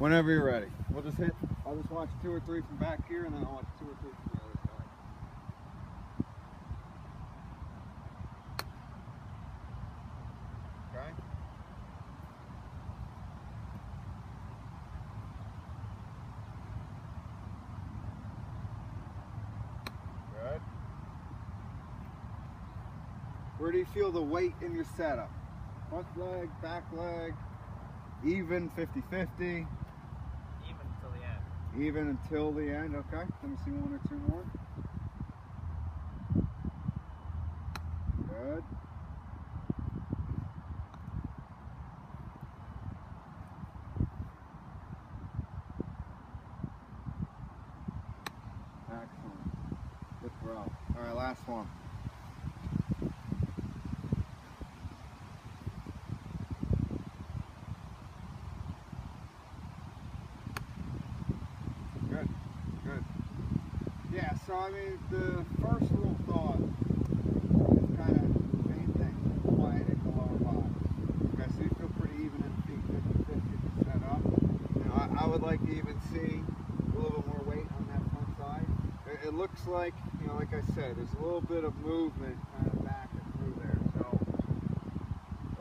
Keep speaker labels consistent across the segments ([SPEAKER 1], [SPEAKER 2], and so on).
[SPEAKER 1] Whenever you're ready. We'll just hit, I'll just watch 2 or 3 from back here, and then I'll watch 2 or 3 from the other side. Okay? Good. Where do you feel the weight in your setup? Front leg, back leg, even, 50-50?
[SPEAKER 2] Even until the end.
[SPEAKER 1] Even until the end, okay. Let me see 1 or 2 more. Good. Excellent. Good throw. All right, last one. Good, good. Yeah, so I mean, the first rule of thought is kind of the same thing, quieting the lower body. Okay, so you feel pretty even in the feet, 50-50 to set up. You know, I would like to even see a little bit more weight on that front side. It looks like, you know, like I said, there's a little bit of movement kind of back and through there. So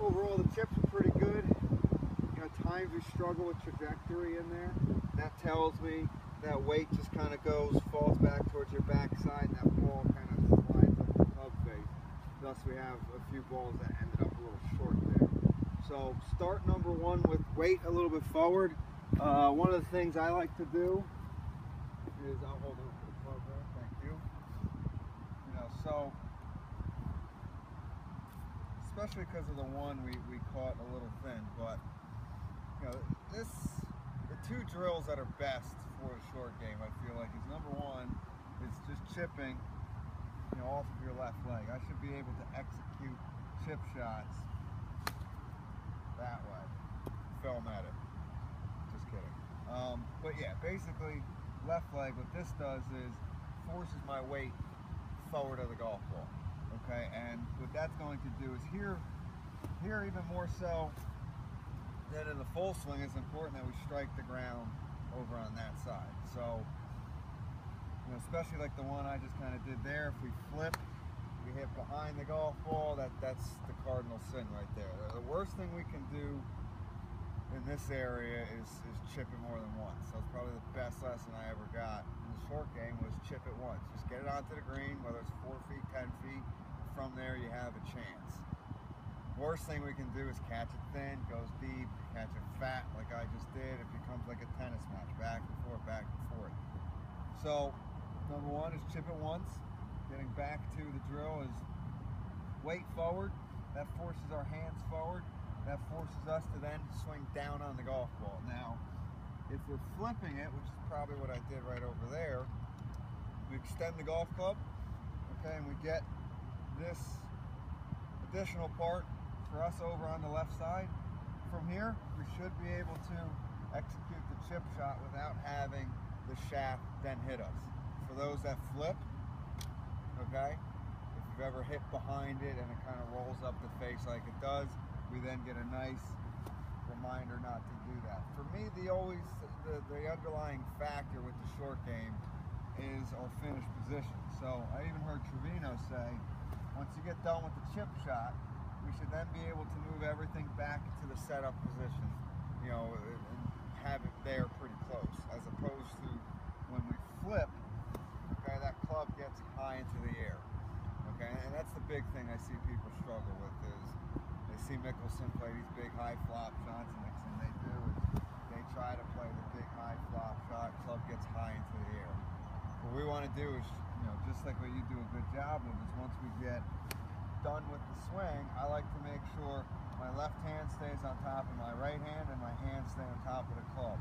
[SPEAKER 1] overall, the chips are pretty good. You know, at times we struggle with trajectory in there. That tells me that weight just kind of falls back towards your backside, and that ball kind of slides up the club face. Thus, we have a few balls that ended up a little short there. So, start number 1 with weight a little bit forward. One of the things I like to do is I'll hold on to the club there. Thank you. You know, so especially because of the one we caught a little thin, but you know, the 2 drills that are best for a short game, I feel like, is number 1 is just chipping, you know, off of your left leg. I should be able to execute chip shots that way. Film at it. Just kidding. But yeah, basically, left leg, what this does is forces my weight forward of the golf ball. Okay, and what that's going to do is here even more so than in the full swing, it's important that we strike the ground over on that side. So, you know, especially like the one I just kind of did there, if we flip, we hit behind the golf ball, that's the cardinal sin right there. The worst thing we can do in this area is chip it more than once. So it's probably the best lesson I ever got in the short game was chip it once. Just get it onto the green, whether it's 4 feet, 10 feet. From there, you have a chance. Worst thing we can do is catch it thin, goes deep, catch it fat like I just did. It becomes like a tennis match, back and forth, back and forth. So, number 1 is chip it once. Getting back to the drill is weight forward. That forces our hands forward. That forces us to then swing down on the golf ball. Now, if we're flipping it, which is probably what I did right over there, we extend the golf club, okay, and we get this additional part for us over on the left side. From here, we should be able to execute the chip shot without having the shaft then hit us. For those that flip, okay, if you've ever hit behind it and it kind of rolls up the face like it does, we then get a nice reminder not to do that. For me, the underlying factor with the short game is our finish position. So I even heard Trevino say, once you get done with the chip shot, we should then be able to move everything back to the setup position, you know, and have it there pretty close, as opposed to when we flip, okay, that club gets high into the air, okay, and that's the big thing I see people struggle with is they see Mickelson play these big high flop shots, and next thing they do is they try to play the big high flop shot, club gets high into the air. What we want to do is, you know, just like what you do a good job of, is once we get done with the swing, I like to make sure my left hand stays on top of my right hand and my hands stay on top of the club.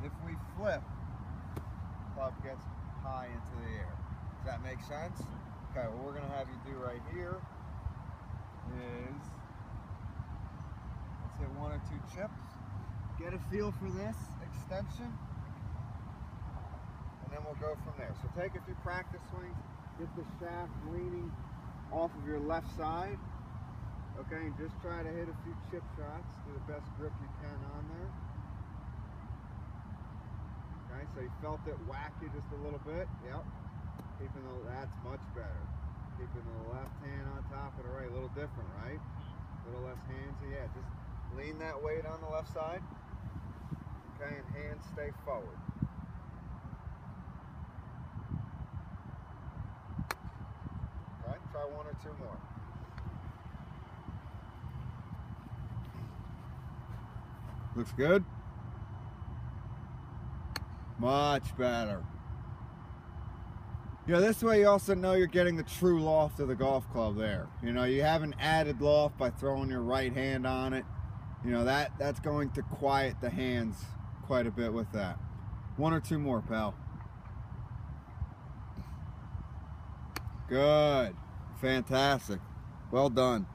[SPEAKER 1] If we flip, club gets high into the air. Does that make sense? Okay, what we're going to have you do right here is, let's hit 1 or 2 chips, get a feel for this extension, and then we'll go from there. So take a few practice swings, get the shaft leaning off of your left side, okay, and just try to hit a few chip shots, do the best grip you can on there. So you felt it whack you just a little bit. Yep. Keeping that's much better. Keeping the left hand on top of the right. A little different, right? A little less handsy. Yeah, just lean that weight on the left side. Okay, and hands stay forward. Okay, try one or two more. Looks good? Much better. You know, this way you also know you're getting the true loft of the golf club there. You know, you have an added loft by throwing your right hand on it. You know, that's going to quiet the hands quite a bit with that. One or two more, pal. Good. Fantastic. Well done.